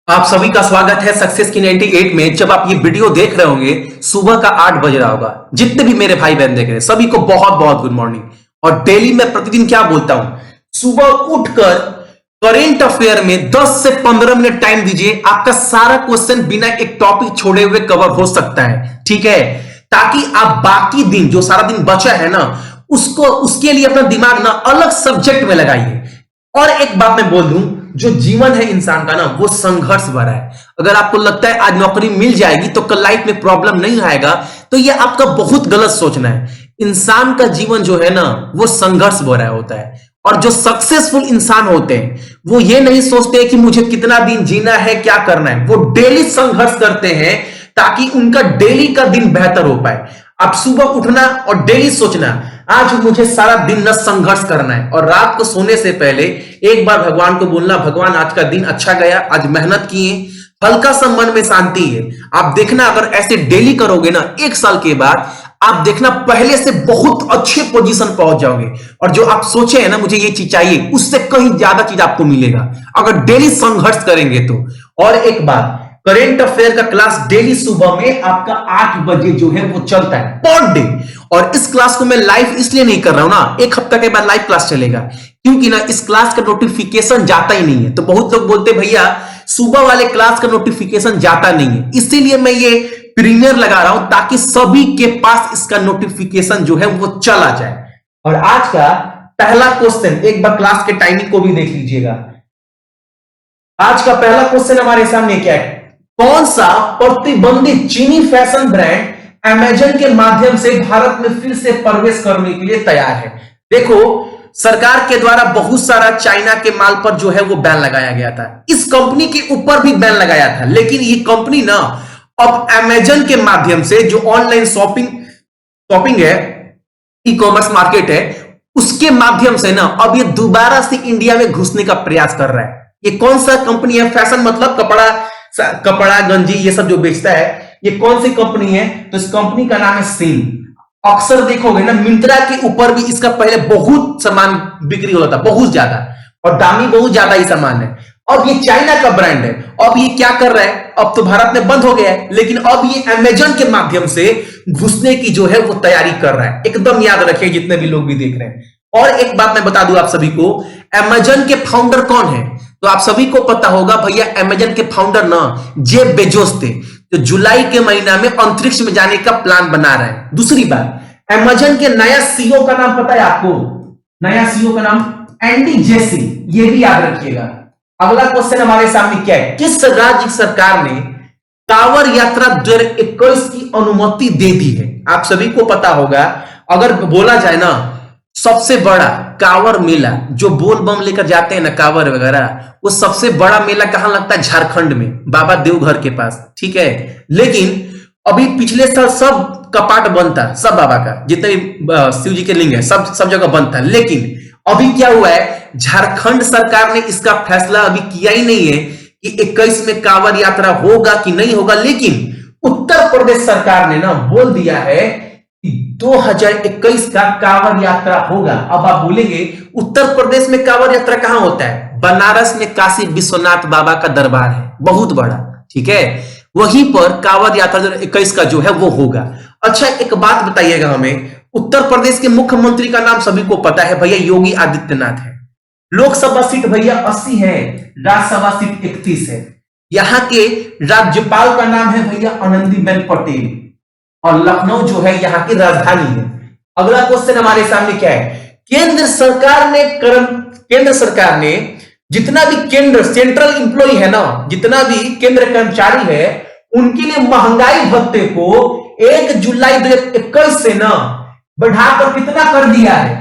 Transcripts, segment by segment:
आप सभी का स्वागत है सक्सेस की 98 में। जब आप ये वीडियो देख रहे होंगे सुबह का 8 बज रहा होगा। जितने भी मेरे भाई बहन देख रहे हैं सभी को बहुत बहुत गुड मॉर्निंग। और डेली मैं प्रतिदिन क्या बोलता हूं, सुबह उठकर करेंट अफेयर में 10 से 15 मिनट टाइम दीजिए। आपका सारा क्वेश्चन बिना एक टॉपिक छोड़े हुए कवर हो सकता है, ठीक है। ताकि आप बाकी दिन जो सारा दिन बचा है ना, उसको उसके लिए अपना दिमाग ना अलग सब्जेक्ट में लगाइए। और एक बात मैं बोल दूं, जो जीवन है इंसान का ना, वो संघर्ष भरा है। अगर आपको लगता है आज नौकरी मिल जाएगी तो कल लाइफ में प्रॉब्लम नहीं आएगा, तो ये आपका बहुत गलत सोचना है। इंसान का जीवन जो है ना, वो संघर्ष भरा होता है। और जो सक्सेसफुल इंसान होते हैं वो ये नहीं सोचते हैं कि मुझे कितना दिन जीना है, क्या करना है। वो डेली संघर्ष करते हैं ताकि उनका डेली का दिन बेहतर हो पाए। आप सुबह उठना और डेली सोचना, आज मुझे सारा दिन न संघर्ष करना है। और रात को सोने से पहले एक बार भगवान को बोलना, भगवान आज का दिन अच्छा गया, आज मेहनत किए, हल्का सा मन में शांति है। आप देखना अगर ऐसे डेली करोगे ना, 1 साल के बाद आप देखना पहले से बहुत अच्छे पोजीशन पहुंच जाओगे। और जो आप सोचे हैं ना मुझे ये चीज चाहिए, उससे कहीं ज्यादा चीज आपको मिलेगा अगर डेली संघर्ष करेंगे तो। और एक बात, करेंट अफेयर का क्लास डेली सुबह में आपका 8 बजे जो है वो चलता है पर डे। और इस क्लास को मैं लाइव इसलिए नहीं कर रहा हूं ना, 1 हफ्ता के बाद लाइव क्लास चलेगा, क्योंकि ना इस क्लास का नोटिफिकेशन जाता ही नहीं है। तो बहुत लोग बोलते भैया सुबह वाले क्लास का नोटिफिकेशन जाता नहीं है, इसीलिए मैं ये प्रीमियर लगा रहा हूं ताकि सभी के पास इसका नोटिफिकेशन जो है वो चला जाए। और आज का पहला क्वेश्चन, एक बार क्लास के टाइमिंग को भी देख लीजिएगा। आज का पहला क्वेश्चन हमारे सामने क्या है, कौन सा प्रतिबंधित चीनी फैशन ब्रांड अमेजन के माध्यम से भारत में फिर से प्रवेश करने के लिए तैयार है। देखो, सरकार के द्वारा बहुत सारा चाइना के माल पर जो है वो बैन लगाया गया था। इस कंपनी के ऊपर भी बैन लगाया था, लेकिन ये कंपनी ना अब अमेजन के माध्यम से, जो ऑनलाइन शॉपिंग है, ई कॉमर्स मार्केट है, उसके माध्यम से ना अब ये दोबारा से इंडिया में घुसने का प्रयास कर रहा है। ये कौन सा कंपनी है? फैशन मतलब कपड़ा गंजी ये सब जो बेचता है, ये कौन सी कंपनी है? तो इस कंपनी का नाम है सीन। अक्सर देखोगे ना मिंत्रा के ऊपर भी इसका पहले बहुत सामान बिक्री होता था, बहुत ज्यादा, और दामी बहुत ज्यादा ही सामान है। अब ये चाइना का ब्रांड है। अब ये क्या कर रहा है, अब तो भारत में बंद हो गया है, लेकिन अब ये अमेजन के माध्यम से घुसने की जो है वो तैयारी कर रहा है। एकदम याद रखिए जितने भी लोग भी देख रहे हैं। और एक बात मैं बता दूं आप सभी को, अमेजन के फाउंडर कौन है? तो आप सभी को पता होगा भैया, अमेजन के फाउंडर ना जेफ बेजोस थे, जो जुलाई के महीना में अंतरिक्ष में जाने का प्लान बना रहे हैं। दूसरी बात, अमेजन के नया सीईओ का नाम पता है आपको? नया सीईओ का नाम एंडी जेसी, ये भी याद रखिएगा। अगला क्वेश्चन हमारे सामने क्या है, किस राज्य सरकार ने कांवड़ यात्रा 2021 की अनुमति दे दी है? आप सभी को पता होगा, अगर बोला जाए ना सबसे बड़ा कांवड़ मेला जो बोल बम लेकर जाते हैं ना कांवड़ वगैरह, वो सबसे बड़ा मेला कहां लगता है? झारखंड में, बाबा देवघर के पास, ठीक है। लेकिन अभी पिछले साल सब कपाट बंद था, सब बाबा का जितने भी शिव जी के लिंग है सब जगह बंद था। लेकिन अभी क्या हुआ है, झारखंड सरकार ने इसका फैसला अभी किया ही नहीं है कि 21 में कांवड़ यात्रा होगा कि नहीं होगा। लेकिन उत्तर प्रदेश सरकार ने ना बोल दिया है 2021 का कांवड़ यात्रा होगा। अब आप बोलेंगे उत्तर प्रदेश में कांवड़ यात्रा कहां होता है? बनारस में काशी विश्वनाथ बाबा का दरबार है, बहुत बड़ा, ठीक है। वहीं पर कांवड़ यात्रा 2021 का जो है वो होगा। अच्छा, एक बात बताइएगा हमें, उत्तर प्रदेश के मुख्यमंत्री का नाम सभी को पता है भैया, योगी आदित्यनाथ है। लोकसभा सीट भैया 80 है, राज्यसभा सीट 31 है। यहां के राज्यपाल का नाम है भैया आनंदीबेन पटेल, और लखनऊ जो है यहाँ की राजधानी है। अगला क्वेश्चन हमारे सामने क्या है, केंद्र सरकार ने जितना भी सेंट्रल एम्प्लॉय है ना, जितना भी केंद्र कर्मचारी है, उनके लिए महंगाई भत्ते को 1 जुलाई 2021 से ना बढ़ाकर कितना कर दिया है?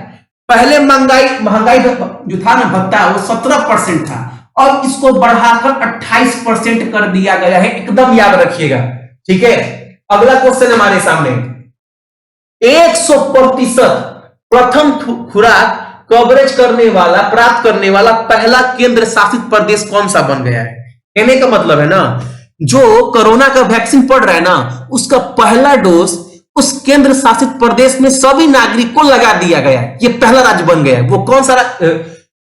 पहले महंगाई जो था ना भत्ता, वो 17% था, अब इसको बढ़ाकर 28% कर दिया गया है। एकदम याद रखिएगा, ठीक है। अगला क्वेश्चन हमारे सामने, 100% प्रथम खुराक कवरेज प्राप्त करने वाला पहला केंद्र शासित प्रदेश कौन सा बन गया है? कहने का मतलब है ना, जो कोरोना का वैक्सीन पड़ रहा है ना, उसका पहला डोज उस केंद्र शासित प्रदेश में सभी नागरिक को लगा दिया गया है। ये पहला राज्य बन गया है। वो कौन सा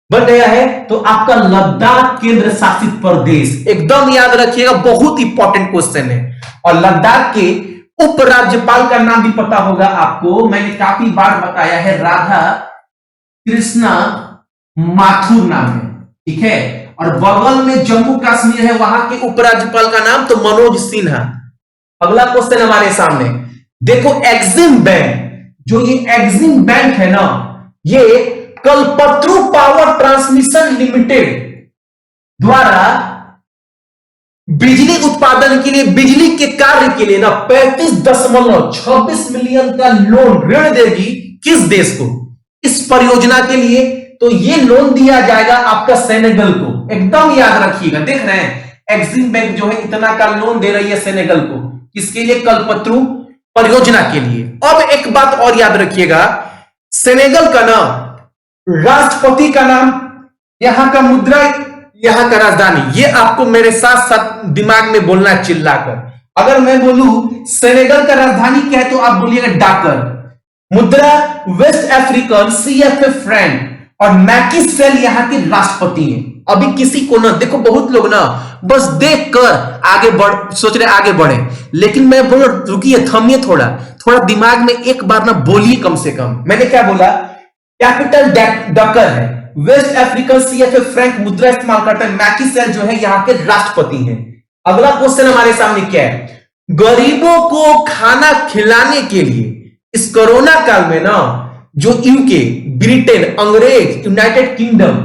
बन गया है तो आपका लद्दाख केंद्र शासित प्रदेश। एकदम याद रखिएगा, बहुत इंपॉर्टेंट क्वेश्चन है। और लद्दाख के उपराज्यपाल का नाम भी पता होगा आपको, मैंने काफी बार बताया है, राधा कृष्णा माथुर नाम है, ठीक है। और बगल में जम्मू कश्मीर है, वहां के उपराज्यपाल का नाम तो मनोज सिन्हा। अगला क्वेश्चन हमारे सामने देखो, एक्सिम बैंक, जो ये एक्सिम बैंक है ना, ये कल्पतरु पावर ट्रांसमिशन लिमिटेड द्वारा बिजली उत्पादन के लिए, बिजली के कार्य के लिए ना 35.26 मिलियन का लोन ऋण देगी किस देश को इस परियोजना के लिए? तो ये लोन दिया जाएगा आपका सेनेगल को। एकदम याद रखिएगा, देख रहे हैं एक्सिम बैंक जो है इतना का लोन दे रही है सेनेगल को, किसके लिए? कल्पतरु परियोजना के लिए। अब एक बात और याद रखिएगा, सेनेगल का नाम, राष्ट्रपति का नाम, यहां का मुद्रा, यहां का राजधानी, ये आपको मेरे साथ साथ दिमाग में बोलना है चिल्लाकर। अगर मैं बोलूं सेनेगल का राजधानी क्या है तो आप बोलिएगा डाकर। मुद्रा वेस्ट अफ्रीकन CFA फ्रैंक, और मैकी सेल यहां के राष्ट्रपति हैं। अभी किसी को ना देखो, बहुत लोग ना बस देखकर आगे बढ़ सोच रहे आगे बढ़े, लेकिन मैं बोल रुकिए, थमिए, थोड़ा दिमाग में एक बार ना बोलिए कम से कम। मैंने क्या बोला? कैपिटल डकर है, वेस्ट अफ्रीकन CFA फ्रैंक मुद्रा इस्तेमाल करता है, मैकी सेल जो है यहां के राष्ट्रपति हैं। अगला क्वेश्चन हमारे सामने क्या है? गरीबों को खाना खिलाने के लिए इस कोरोना काल में ना जो यूके, ब्रिटेन, अंग्रेज, यूनाइटेड किंगडम,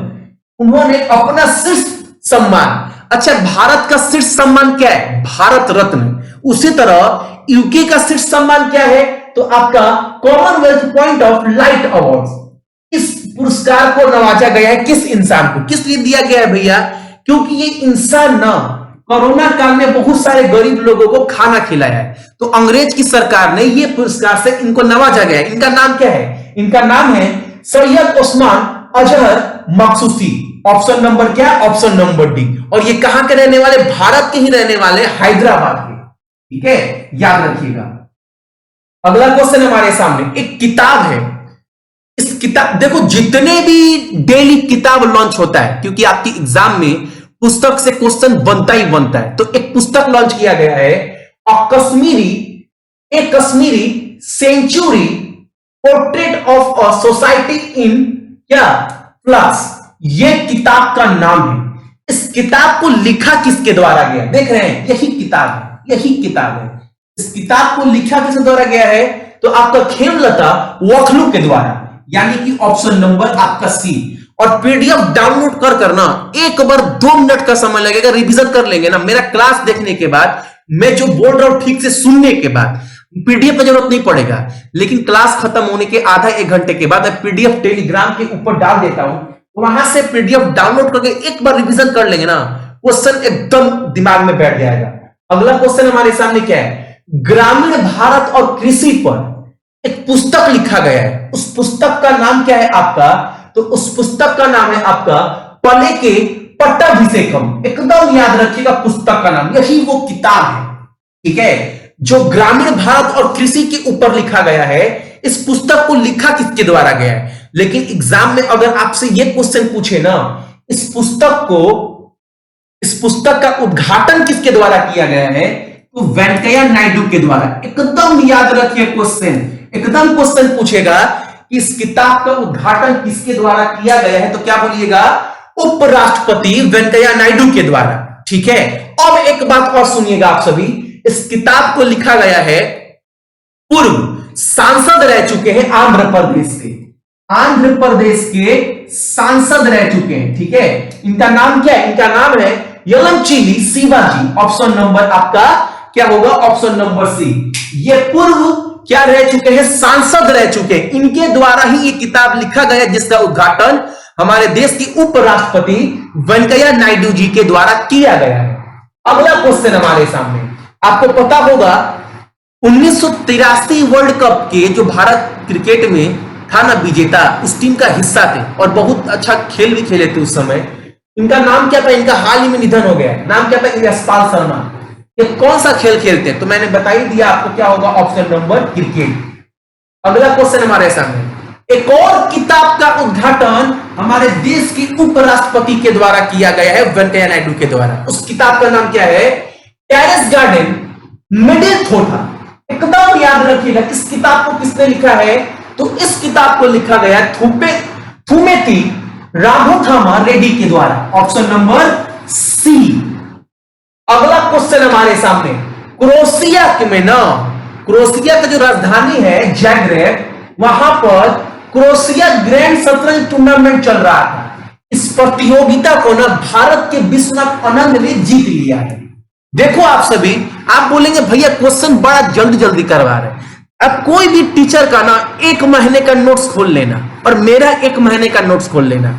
उन्होंने अपना शीर्ष सम्मान, अच्छा भारत का शीर्ष सम्मान क्या है? भारत रत्न। उसी तरह यूके का शीर्ष सम्मान क्या है? तो आपका Commonwealth point of light award. इस पुरस्कार को नवाजा गया है किस इंसान को? किस लिए दिया गया है भैया? क्योंकि ये इंसान ना कोरोना काल में बहुत सारे गरीब लोगों को खाना खिलाया है, तो अंग्रेज की सरकार ने ये पुरस्कार से इनको नवाजा गया है। इनका नाम क्या है? इनका नाम है सैयद ओस्मान अजहर मखसूसी। ऑप्शन नंबर क्या है? Option number D. और ये कहां के रहने वाले? भारत के ही रहने वाले, हैदराबाद के, ठीक है, याद रखिएगा। अगला क्वेश्चन हमारे सामने एक किताब है। इस किताब देखो, जितने भी डेली किताब लॉन्च होता है, क्योंकि आपकी एग्जाम में पुस्तक से क्वेश्चन बनता ही बनता है, तो एक पुस्तक लॉन्च किया गया है, A Kashmiri century portrait of a society in क्या फ्लक्स। ये किताब का नाम है। इस किताब को लिखा किसके द्वारा गया? देख रहे हैं, यही किताब है, यही किताब है। इस किताब को लिखा किसके द्वारा गया है? तो आपका खेमलता वखलू के द्वारा, यानी कि ऑप्शन नंबर आपका सी। और पीडीएफ डाउनलोड कर करना एक बार 2 मिनट का समय लगेगा, रिवीजन कर लेंगे ना मेरा क्लास देखने के बाद, मैं जो बोल रहा हूं ठीक से सुनने के बाद पीडीएफ की जरूरत नहीं पड़ेगा, लेकिन क्लास खत्म होने के आधा 1 घंटे के बाद मैं पीडीएफ टेलीग्राम के ऊपर डाल देता हूं, वहां से पीडीएफ डाउनलोड करके एक बार रिवीजन कर लेंगे ना, क्वेश्चन एकदम दिमाग में बैठ जाएगा। अगला क्वेश्चन हमारे सामने क्या है? ग्रामीण भारत और कृषि पर एक पुस्तक लिखा गया है, उस पुस्तक का नाम क्या है आपका? तो उस पुस्तक का नाम है आपका पले के पट्टाभिषेकम। एकदम याद रखिएगा पुस्तक का नाम, यही वो किताब है, ठीक है, जो ग्रामीण भारत और कृषि के ऊपर लिखा गया है। इस पुस्तक को लिखा किसके द्वारा गया है? लेकिन एग्जाम में अगर आपसे यह क्वेश्चन पूछे ना, इस पुस्तक का उद्घाटन किसके द्वारा किया गया है? तो वेंकैया नायडू के द्वारा। एकदम याद रखिए क्वेश्चन, एकदम क्वेश्चन पूछेगा कि इस किताब का उद्घाटन किसके द्वारा किया गया है, तो क्या बोलिएगा? उपराष्ट्रपति वेंकैया नायडू के द्वारा, ठीक है। अब एक बात और सुनिएगा आप सभी, इस किताब को लिखा गया है पूर्व सांसद रह चुके हैं आंध्र प्रदेश के, आंध्र प्रदेश के सांसद रह चुके हैं, ठीक है। इनका नाम क्या है? इनका नाम है यलमचिली शिवाजी। ऑप्शन नंबर आपका क्या होगा? Option number C. ये पूर्व क्या रह चुके हैं? सांसद रह चुके हैं। इनके द्वारा ही ये किताब लिखा गया, जिसका उद्घाटन हमारे देश के उपराष्ट्रपति वेंकैया नायडू जी के द्वारा किया गया है। अगला क्वेश्चन हमारे सामने, आपको पता होगा 1983 वर्ल्ड कप के जो भारत क्रिकेट में था ना विजेता, उस टीम का हिस्सा थे और बहुत अच्छा खेल भी खेले थे उस समय। इनका नाम क्या था? इनका हाल ही में निधन हो गया है। नाम क्या था? यशपाल शर्मा। ये कौन सा खेल खेलते हैं? तो मैंने बता ही दिया आपको, क्या होगा? Option number cricket. अगला क्वेश्चन हमारे सामने, एक और किताब का उद्घाटन हमारे देश के उपराष्ट्रपति के द्वारा किया गया है, वेंकैया नायडू के द्वारा। उस किताब का नाम क्या है? टेरेस गार्डन मिडिल थोथा। एकदम याद रखिएगा, इस किताब को किसने लिखा है? तो इस किताब को लिखा गया थुमेती राघोथामा रेड्डी के द्वारा। Option number C. अगला क्वेश्चन हमारे सामने, क्रोएशिया में ना, क्रोएशिया का जो राजधानी है जैग्रेब, वहां पर क्रोएशिया ग्रैंड शतरंज टूर्नामेंट चल रहा था। इस प्रतियोगिता को ना भारत के विश्वनाथ आनंद ने जीत लिया है। देखो आप सभी, आप बोलेंगे भैया क्वेश्चन बड़ा जल्दी जल्दी करवा रहे हैं। अब कोई भी टीचर का ना 1 महीने का नोट्स खोल लेना और मेरा 1 महीने का नोट्स खोल लेना,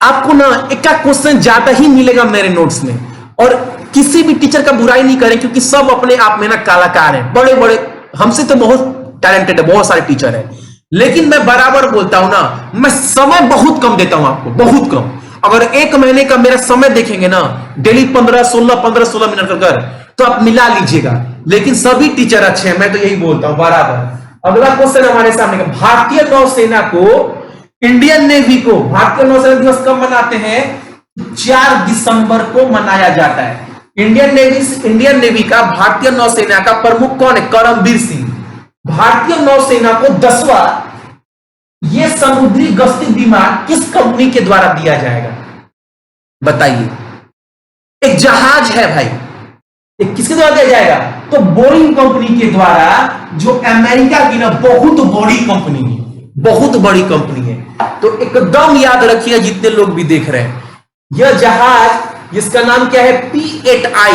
आपको ना एक का क्वेश्चन ज्यादा ही मिलेगा मेरे नोट्स में। और किसी भी टीचर का बुराई नहीं करें, क्योंकि सब अपने आप में ना कलाकार हैं, बड़े बड़े, हमसे तो बहुत टैलेंटेड है, बहुत सारे टीचर हैं। लेकिन मैं बराबर बोलता हूं ना, मैं समय बहुत कम देता हूं आपको, बहुत कम। अगर 1 महीने का मेरा समय देखेंगे ना, डेली 15-16 मिनट कर, तो आप मिला लीजिएगा। लेकिन सभी टीचर अच्छे हैं, मैं तो यही बोलता हूं बराबर। अगला क्वेश्चन हमारे सामने, भारतीय नौसेना को, इंडियन नेवी को भारतीय नौसेना दिवस कब मनाते हैं? 4 दिसंबर को मनाया जाता है। इंडियन नेवी का, भारतीय नौसेना का प्रमुख कौन है? करमबीर सिंह। भारतीय नौसेना को 10वां ये समुद्री गश्ती विमान किस कंपनी के द्वारा दिया जाएगा? बताइए। एक जहाज है भाई, एक किसके द्वारा दिया जाएगा? तो बोइंग कंपनी के द्वारा, जो अमेरिका की ना बहुत बड़ी कंपनी है, बहुत बड़ी कंपनी है। तो एकदम याद रखिए जितने लोग भी देख रहे हैं, यह जहाज जिसका नाम क्या है? P8I,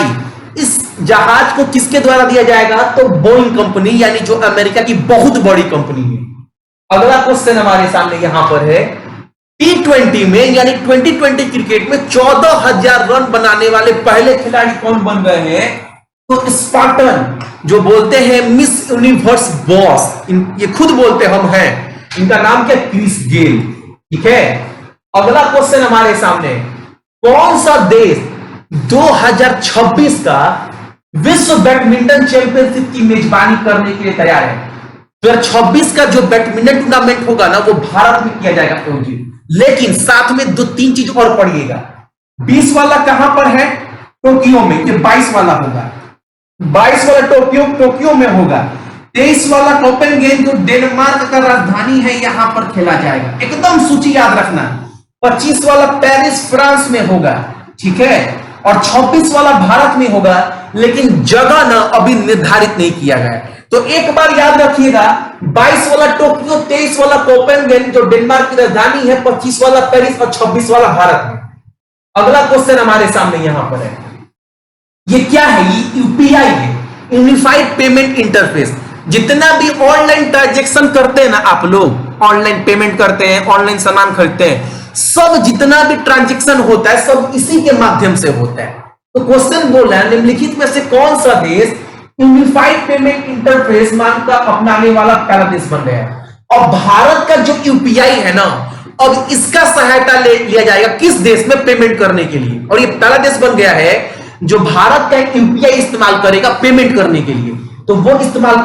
इस जहाज को किसके द्वारा दिया जाएगा? तो बोइंग कंपनी, यानी जो अमेरिका की बहुत बड़ी कंपनी है। अगला क्वेश्चन हमारे सामने यहां पर है, T20 में यानी 2020 क्रिकेट में 14,000 रन बनाने वाले पहले खिलाड़ी कौन बन गए हैं? तो स्पार्टन, जो बोलते हैं मिस यूनिवर्स बॉस, ये खुद बोलते हम हैं, इनका नाम क्या? Chris Gayle. ठीक है। अगला क्वेश्चन हमारे सामने, कौन सा देश 2026 का विश्व बैडमिंटन चैंपियनशिप की मेजबानी करने के लिए तैयार है? 2026 का जो बैडमिंटन टूर्नामेंट होगा ना, वो भारत में किया जाएगा। लेकिन साथ में 2-3 चीज और पढ़िएगा। 20 वाला कहां पर है? टोक्यो में। ये 22 वाला होगा, 22 वाला टोक्यो में होगा। 23 वाला कोपेनहेगन, जो डेनमार्क का राजधानी है, यहां पर खेला जाएगा। एकदम सूची याद रखना। 25 वाला पेरिस फ्रांस में होगा। ठीक है। और 26 वाला भारत में होगा, लेकिन जगह ना अभी निर्धारित नहीं किया गया। तो एक बार याद रखिएगा, 22 वाला टोक्यो, 23 वाला कोपेनहेगन जो डेनमार्क की राजधानी है, 25 वाला पेरिस और 26 वाला भारत में। अगला क्वेश्चन हमारे सामने यहां पर है, ये क्या है? ये यूपीआई है, यूनिफाइड पेमेंट इंटरफेस। जितना भी ऑनलाइन ट्रांजेक्शन करते हैं ना आप लोग, ऑनलाइन पेमेंट करते हैं, ऑनलाइन सामान खरीदते हैं, सब जितना भी ट्रांजेक्शन होता है सब इसी के माध्यम से होता है। तो क्वेश्चन बोल रहा है, निम्नलिखित में से कौन सा देश यूनिफाइड पेमेंट इंटरफेस मान का अपनाने वाला पहला देश बन गया है? और भारत का जो यूपीआई है ना, अब इसका सहायता लिया जाएगा किस देश में पेमेंट करने के लिए? और ये पहला देश बन गया है जो भारत का यूपीआई इस्तेमाल करेगा पेमेंट करने के लिए। तो वो इस्तेमाल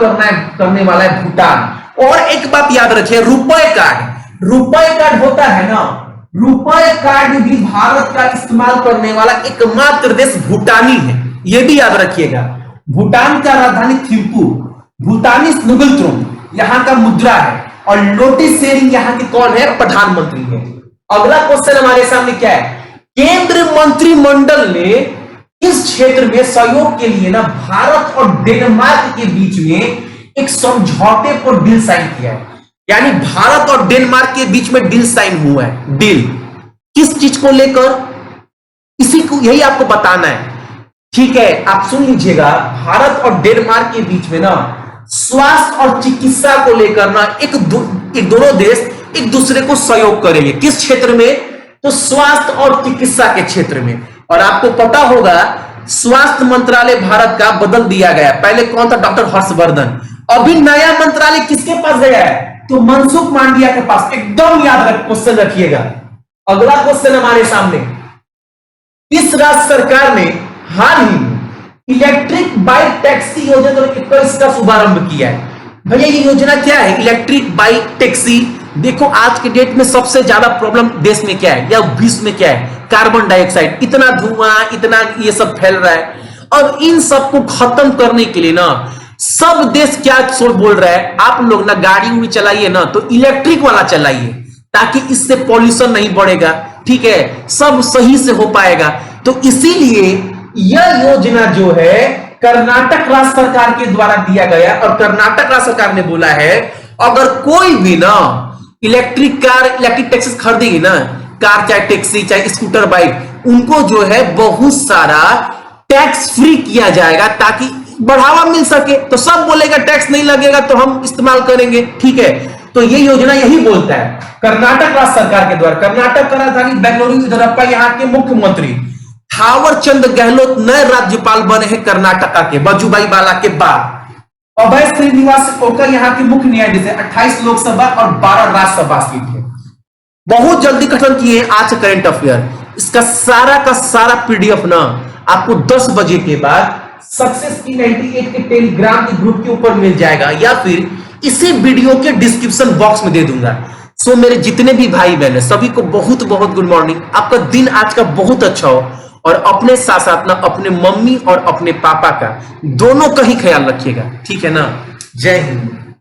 करने वाला है भूटान। और एक बात याद रखिए, रुपए कार्ड होता है ना, रुपए कार्ड भी भारत का इस्तेमाल करने वाला एकमात्र देश भूटानी है, यह भी याद रखिएगा। भूटान का राजधानी थिम्पू, भूटानी नुगलत्रोम यहां का मुद्रा है, और नोटिस शेयरिंग यहां के कौन है? प्रधानमंत्री है। अगला क्वेश्चन हमारे सामने क्या है? केंद्रीय मंत्रिमंडल ने इस क्षेत्र में सहयोग के लिए ना भारत और डेनमार्क के बीच में एक समझौते पर डील साइन किया है। यानी भारत और डेनमार्क के बीच में डील साइन हुआ है। डील किस चीज को लेकर? इसी को, यही आपको बताना है। ठीक है, आप सुन लीजिएगा। भारत और डेनमार्क के बीच में ना स्वास्थ्य और चिकित्सा को लेकर ना एक दोनों देश एक दूसरे को सहयोग करेंगे। किस क्षेत्र में? तो स्वास्थ्य और चिकित्सा के क्षेत्र में। और आपको पता होगा स्वास्थ्य मंत्रालय भारत का बदल दिया गया। पहले कौन था? डॉक्टर हर्षवर्धन। अभी नया मंत्रालय किसके पास गया है? तो मनसुख मांडविया के पास। एकदम याद क्वेश्चन रखिएगा। अगला क्वेश्चन हमारे सामने, इस राज्य सरकार ने हाल ही में इलेक्ट्रिक बाइक टैक्सी योजना 2021 का शुभारंभ किया है। भैया ये योजना क्या है? इलेक्ट्रिक बाइक टैक्सी देखो आज के डेट में सबसे ज्यादा प्रॉब्लम देश में क्या है या विश्व में क्या है? कार्बन डाइऑक्साइड, इतना धुआं, इतना ये सब फैल रहा है। और इन सबको खत्म करने के लिए ना सब देश क्या सोच बोल रहा है, आप लोग ना गाड़ी उड़ी चलाइए ना तो इलेक्ट्रिक वाला चलाइए, ताकि इससे पॉल्यूशन नहीं बढ़ेगा, ठीक है, सब सही से हो पाएगा। तो इसीलिए यह योजना जो है कर्नाटक राज्य सरकार के द्वारा दिया गया, और कर्नाटक राज्य सरकार ने बोला है अगर कोई भी ना इलेक्ट्रिक कार, इलेक्ट्रिक टैक्सी खरीदेगी ना, कार चाहे टैक्सी चाहे स्कूटर बाइक, उनको जो है बहुत सारा टैक्स फ्री किया जाएगा ताकि बढ़ावा मिल सके। तो सब बोलेगा टैक्स नहीं लगेगा तो हम इस्तेमाल करेंगे, ठीक है। तो ये योजना यही बोलता है कर्नाटक राज्य सरकार के द्वारा। कर्नाटक का राजधानी बेंगलुरु, येदियुरप्पा यहाँ के मुख्यमंत्री थावर चंद गहलोत नए राज्यपाल बने हैं कर्नाटका के वजुभाई वाला के बाद। अभय श्रीनिवास ओकर यहाँ के मुख्य न्यायाधीश है। 28 लोकसभा और 12 राज्यसभा सीट है। बहुत जल्दी खत्म किए हैं आज करंट अफेयर। इसका का सारा पीडीएफ ना आपको 10 बजे के बाद सक्सेस की 98 के टेलीग्राम के ग्रुप के ऊपर मिल जाएगा, या फिर इसी वीडियो के डिस्क्रिप्शन बॉक्स में दे दूंगा। सो मेरे जितने भी भाई बहन है सभी को बहुत बहुत गुड मॉर्निंग। आपका दिन आज का बहुत अच्छा हो, और अपने साथ साथ ना अपने मम्मी और अपने पापा का दोनों का ही ख्याल रखिएगा, ठीक है ना। जय हिंद।